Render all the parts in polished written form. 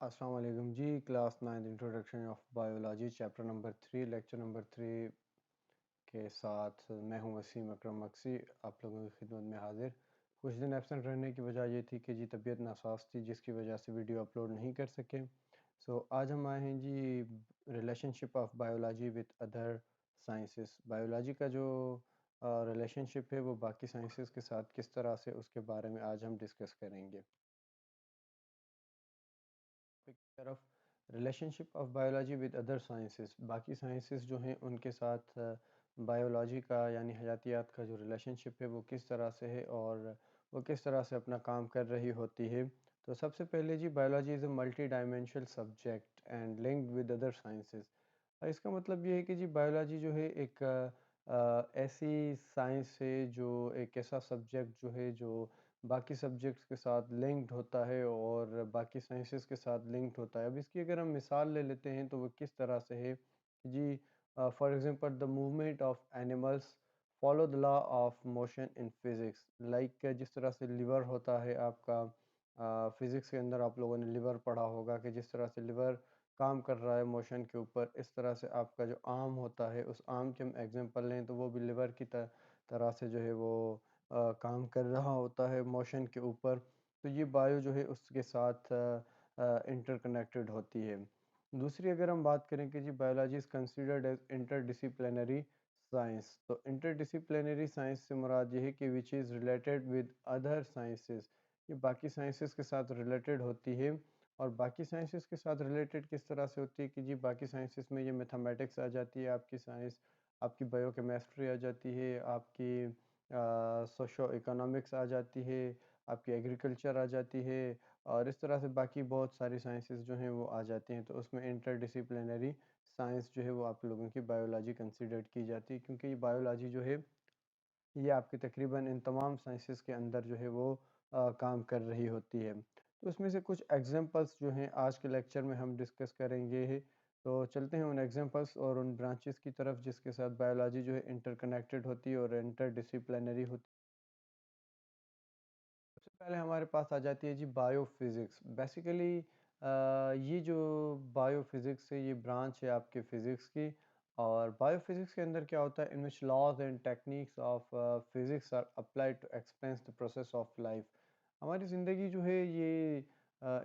अस्सलाम वालेकुम जी। Class 9 introduction of biology chapter number 3 lecture number 3 के साथ मैं हूं वसीम अकरम मक्सी आप लोगों की खिदमत में हाजिर। कुछ दिन एब्सेंट रहने की वजह ये थी कि जी तबीयत नासाज थी, जिसकी वजह से वीडियो अपलोड नहीं कर सके। आज हम आए हैं जी relationship of biology with other sciences. Biology का जो रिलेशनशिप है वो बाकी साइंसेस के साथ किस तरह से, उसके बारे में आज हम डिस्कस करेंगे। तरफ relationship of biology with other sciences, बाकी साइंसेस जो हैं उनके साथ बायोलॉजी का यानी हयातियात का जो रिलेशनशिप है वो किस तरह से है और वो किस तरह से अपना काम कर रही होती है। तो सबसे पहले जी, biology is a multi dimensional subject and linked with other sciences. इसका मतलब ये है कि जी बायोलॉजी जो है एक ऐसी साइंस है, जो एक ऐसा सब्जेक्ट जो है जो बाकी सब्जेक्ट्स के साथ लिंक्ड होता है और बाकी साइंसेस के साथ लिंक्ड होता है। अब इसकी अगर हम मिसाल ले लेते हैं तो वो किस तरह से है जी, for example the movement of animals follow the law of motion in physics. Like जिस तरह से लिवर होता है आपका, फिज़िक्स के अंदर आप लोगों ने लिवर पढ़ा होगा कि जिस तरह से लिवर काम कर रहा है मोशन के ऊपर, इस तरह से आपका जो आर्म होता है, उस आर्म के हम एग्जांपल लें तो वो भी लिवर की तरह से जो है वो काम कर रहा होता है मोशन के ऊपर। तो ये बायो जो है उसके साथ इंटरकनेक्टेड होती है। दूसरी अगर हम बात करें कि जी biology is considered as interdisciplinary science, तो इंटरडिसिप्लिनरी साइंस से मुराद ये है कि which is related with other sciences. ये बाकी साइंसेस के साथ रिलेटेड होती है। और बाकी साइंसेस के साथ रिलेटेड किस तरह से होती है कि जी बाकी साइंसेस में ये मैथमेटिक्स आ जाती है, आपकी साइंस, आपकी बायोकेमिस्ट्री आ जाती है, आपकी सोशो इकोनॉमिक्स आ जाती है, आपकी एग्रीकल्चर आ जाती है, और इस तरह से बाकी बहुत सारी साइंसेस जो हैं वो आ जाती हैं। तो उसमें इंटरडिसिप्लिनरी साइंस जो है वो आप लोगों की बायोलॉजी कंसिडर की जाती है, क्योंकि ये बायोलॉजी जो है ये आपकी तकरीबन इन तमाम साइंसेस के अंदर जो है वो काम कर रही होती है। तो उसमें से कुछ एग्जांपल्स जो हैं आज के लेक्चर में हम डिस्कस करेंगे। तो चलते हैं उन एग्जांपल्स और उन ब्रांचेस की तरफ जिसके साथ बायोलॉजी जो है इंटरकनेक्टेड होती है और इंटरडिसिप्लिनरी होती है। सबसे पहले हमारे पास आ जाती है जी बायोफिज़िक्स। बेसिकली ये जो बायोफिज़िक्स है ये ब्रांच है आपके फ़िज़िक्स की। और बायोफिज़िक्स के अंदर क्या होता है, in which laws and techniques of physics are applied to explain the process of life. हमारी ज़िंदगी जो है ये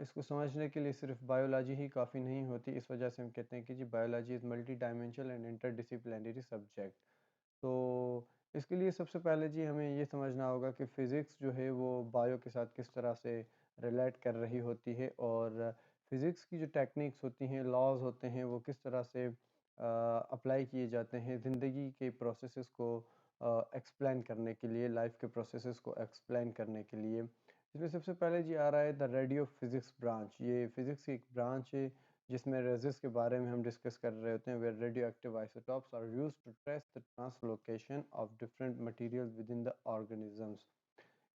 इसको समझने के लिए सिर्फ बायोलॉजी ही काफ़ी नहीं होती। इस वजह से हम कहते हैं कि जी biology is multi dimensional and interdisciplinary subject. तो इसके लिए सबसे पहले जी हमें ये समझना होगा कि फ़िज़िक्स जो है वो बायो के साथ किस तरह से रिलेट कर रही होती है, और फ़िज़िक्स की जो टेक्निक्स होती हैं, लॉज़ होते हैं, वो किस तरह से अप्लाई किए जाते हैं ज़िंदगी के प्रोसेसेस को एक्सप्लेन करने के लिए, लाइफ के प्रोसेसेस को एक्सप्लेन करने के लिए। इसमें सबसे पहले जी आ रहा है द रेडियो फिज़िक्स ब्रांच। ये फ़िज़िक्स की एक ब्रांच है जिसमें रेज़िस के बारे में हम डिस्कस कर रहे होते हैं, where radio active isotopes are used to trace the translocation of different materials within the organisms.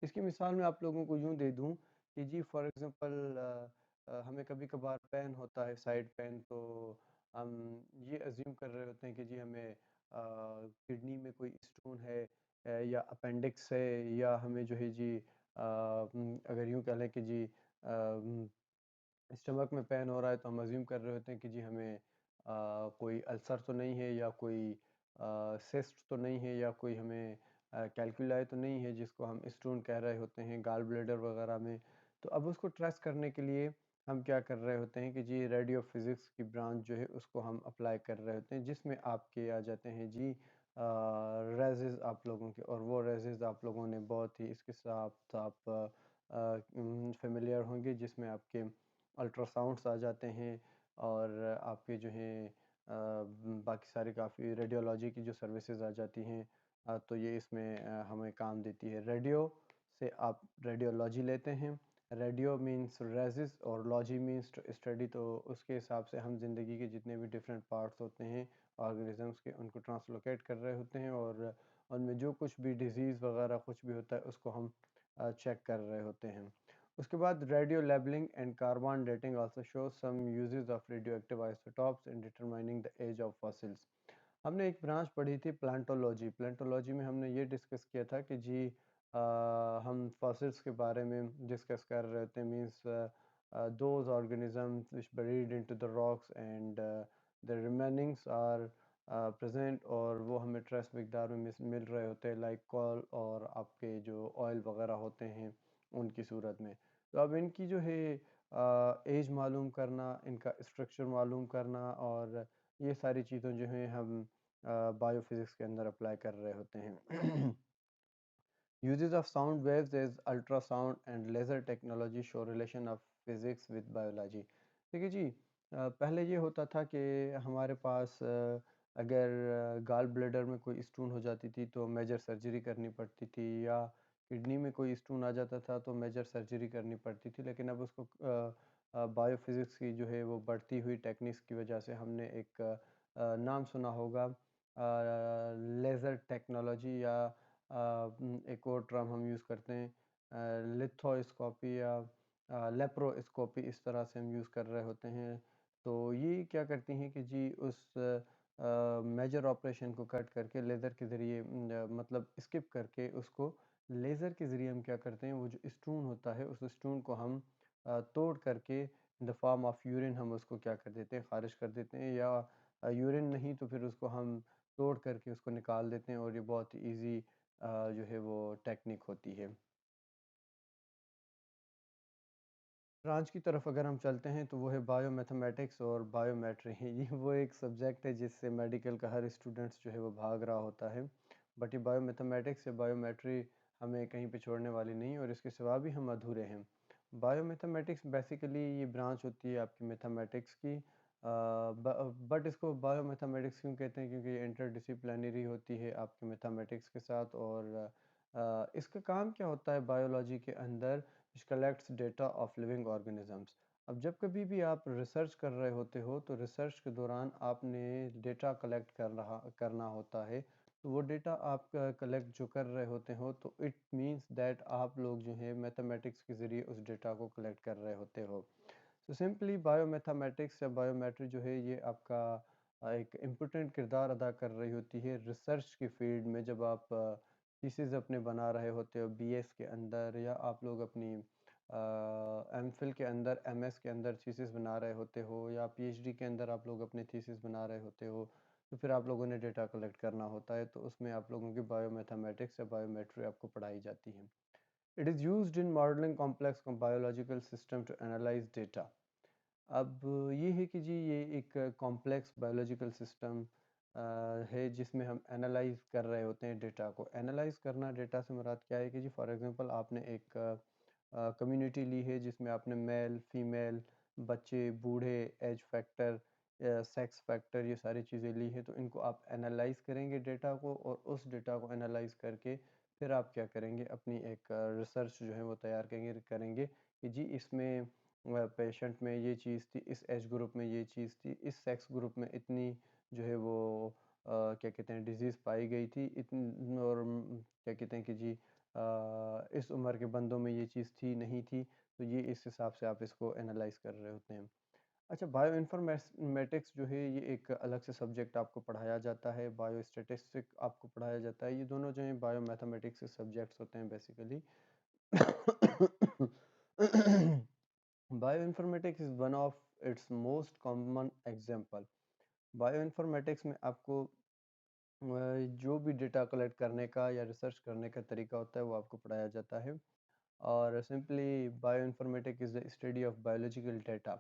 इसकी मिसाल मैं आप लोगों को यूँ दे दूँ कि जी फॉर एग्जांपल हमें कभी कभार पेन होता है, साइड पेन, तो हम ये अज्यूम कर रहे होते हैं कि जी हमें किडनी में कोई स्टोन है, या अपेंडिक्स है, या हमें जो है जी अगर यूँ कह लें कि जी स्टमक में पेन हो रहा है, तो हम अज्यूम कर रहे होते हैं कि जी हमें कोई अल्सर तो नहीं है, या कोई सिस्ट तो नहीं है, या कोई हमें कैल्कुलाई तो नहीं है जिसको हम स्टोन कह रहे होते हैं गाल ब्लैडर वगैरह में। तो अब उसको ट्रेस करने के लिए हम क्या कर रहे होते हैं कि जी रेडियो फिज़िक्स की ब्रांच जो है उसको हम अप्लाई कर रहे होते हैं, जिसमें आपके आ जाते हैं जी रेज़ेस आप लोगों के, और वो रेज़ेस आप लोगों ने बहुत ही इसके साथ आप फेमिलियर होंगे, जिसमें आपके अल्ट्रासाउंड्स आ जाते हैं, और आपके जो हैं बाकी सारी काफ़ी रेडियोलॉजी की जो सर्विसेज आ जाती हैं। तो ये इसमें हमें काम देती है। रेडियो से आप रेडियोलॉजी लेते हैं, रेडियो मींस रेजिस और लॉजी मींस टू स्टडी। तो उसके हिसाब से हम ज़िंदगी के जितने भी डिफरेंट पार्ट्स होते हैं ऑर्गेनिजम्स के, उनको ट्रांसलोकेट कर रहे होते हैं, और उनमें जो कुछ भी डिजीज़ वगैरह कुछ भी होता है उसको हम चेक कर रहे होते हैं। उसके बाद radio labelling and carbon dating also show some uses of radio active isotopes in determining the age of fossils. हमने एक ब्रांच पढ़ी थी प्लांटोलॉजी। प्लांटोलॉजी में हमने ये डिस्कस किया था कि जी हम फॉसिल्स के बारे में डिस्कस कर रहे होते हैं, means those organisms which buried into the rocks and the remainings are present और वो हमें ट्रेस मिकदार में मिल रहे होते हैं, लाइक कॉल और आपके जो ऑयल वगैरह होते हैं उनकी सूरत में। तो अब इनकी जो है एज मालूम करना, इनका स्ट्रक्चर मालूम करना और ये सारी चीज़ें जो हैं हम बायोफिज़िक्स के अंदर अप्लाई कर रहे होते हैं। Uses of sound waves as ultrasound and laser technology show relation of physics with biology। देखिए जी, पहले ये होता था कि हमारे पास अगर गाल ब्लैडर में कोई स्टोन हो जाती थी तो मेजर सर्जरी करनी पड़ती थी, या किडनी में कोई स्टोन आ जाता था तो मेजर सर्जरी करनी पड़ती थी। लेकिन अब उसको बायोफिज़िक्स की जो है वो बढ़ती हुई टेक्निक्स की वजह से हमने एक नाम सुना होगा लेज़र टेक्नोलॉजी, या एक और टर्म हम यूज़ करते हैं लिथोस्कोपी या लेप्रोस्कोपी, इस तरह से हम यूज़ कर रहे होते हैं। तो ये क्या करती हैं कि जी उस मेजर ऑपरेशन को कट करके लेज़र के ज़रिए मतलब स्किप करके उसको लेज़र के ज़रिए हम क्या करते हैं, वो जो स्टोन होता है उस स्टोन को हम तोड़ करके in the form of urine हम उसको क्या कर देते हैं, खारिज कर देते हैं, या यूरिन नहीं तो फिर उसको हम तोड़ करके उसको निकाल देते हैं, और ये बहुत ईजी जो है वो टेक्निक होती है। ब्रांच की तरफ अगर हम चलते हैं तो वो है बायोमैथमेटिक्स और बायोमेट्री। ये वो एक सब्जेक्ट है जिससे मेडिकल का हर स्टूडेंट्स जो है वो भाग रहा होता है। बट ये बायोमैथमेटिक्स या बायोमेट्री हमें कहीं पे छोड़ने वाली नहीं, और इसके सिवा भी हम अधूरे हैं। बायोमैथमेटिक्स बेसिकली ये ब्रांच होती है आपकी मैथमेटिक्स की, बट इसको बायोमैथमेटिक्स क्यों कहते हैं, क्योंकि ये इंटरडिसिप्लिनरी होती है आपके मैथमेटिक्स के साथ। और इसका काम क्या होता है बायोलॉजी के अंदर, which collects data of living organisms। अब जब कभी भी आप रिसर्च कर रहे होते हो तो रिसर्च के दौरान आपने डेटा कलेक्ट करना होता है। तो वो डेटा आप कलेक्ट जो कर रहे होते हो तो इट मींस दैट आप लोग जो है मैथमेटिक्स के ज़रिए उस डेटा को कलेक्ट कर रहे होते हो। सो सिंपली बायोमैथमेटिक्स या बायोमेट्री जो है ये आपका एक इम्पोर्टेंट किरदार अदा कर रही होती है रिसर्च की फील्ड में। जब आप थीसिस अपने बना रहे होते हो बीएस के अंदर, या आप लोग अपनी एमफिल के अंदर एमएस के अंदर थीसिस बना रहे होते हो, या पीएचडी के अंदर आप लोग अपने थीसिस बना रहे होते हो, तो फिर आप लोगों ने डेटा कलेक्ट करना होता है। तो उसमें आप लोगों की बायोमैथमेटिक्स या बायोमेट्री आपको पढ़ाई जाती है। It is used in modelling complex biological system to analyse data. अब ये है कि जी ये एक कॉम्प्लेक्स बायोलॉजिकल सिस्टम है जिसमें हम एनालाइज कर रहे होते हैं डेटा को। एनालाइज करना डेटा से मुराद क्या है कि जी फॉर एग्जांपल आपने एक कम्युनिटी ली है जिसमें आपने मेल फीमेल, बच्चे, बूढ़े, एज फैक्टर, सेक्स फैक्टर, ये सारी चीज़ें ली हैं। तो इनको आप एनालाइज करेंगे डेटा को, और उस डेटा को एनालाइज करके फिर आप क्या करेंगे, अपनी एक रिसर्च जो है वो तैयार करेंगे करेंगे कि जी इसमें पेशेंट में ये चीज़ थी, इस एज ग्रुप में ये चीज़ थी, इस सेक्स ग्रुप में इतनी जो है वो क्या कहते हैं डिजीज़ पाई गई थी इतनी, और क्या कहते हैं कि जी इस उम्र के बंदों में ये चीज़ थी नहीं थी। तो ये इस हिसाब से आप इसको एनालाइज कर रहे होते हैं। अच्छा, बायो इन्फॉर्मेटिक्स जो है ये एक अलग से सब्जेक्ट आपको पढ़ाया जाता है, बायो स्टेटिस्टिक आपको पढ़ाया जाता है। ये दोनों जो हैं बायो मैथमेटिक्स के सब्जेक्ट्स होते हैं basically. Bioinformatics is one of its most common example. Bioinformatics में आपको जो भी डेटा कलेक्ट करने का या रिसर्च करने का तरीका होता है वो आपको पढ़ाया जाता है। और simply bioinformatic is the study of biological data.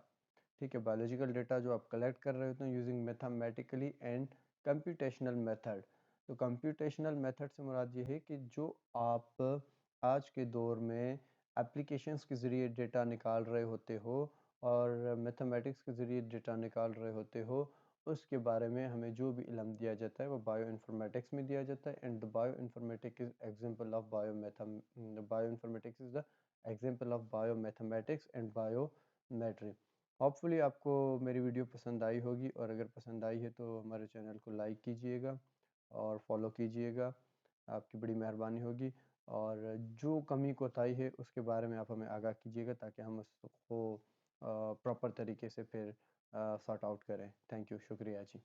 ठीक है, बायोलॉजिकल डेटा जो आप कलेक्ट कर रहे होते हैं using mathematically and computational method. तो कंप्यूटेशनल मेथड से मुराद ये है कि जो आप आज के दौर में एप्लीकेशंस के ज़रिए डेटा निकाल रहे होते हो और मैथमेटिक्स के ज़रिए डेटा निकाल रहे होते हो, उसके बारे में हमें जो भी इल्म दिया जाता है वो बायो इन्फॉर्मेटिक्स में दिया जाता है। And the bio informatic is example of bio informatics is the example of bio mathematics and biometry. Hopefully आपको मेरी वीडियो पसंद आई होगी, और अगर पसंद आई है तो हमारे चैनल को लाइक कीजिएगा और फॉलो कीजिएगा, आपकी बड़ी मेहरबानी होगी। और जो कमी कोताही है उसके बारे में आप हमें आगाह कीजिएगा ताकि हम उसको प्रॉपर तरीके से फिर सॉर्ट आउट करें। थैंक यू, शुक्रिया जी।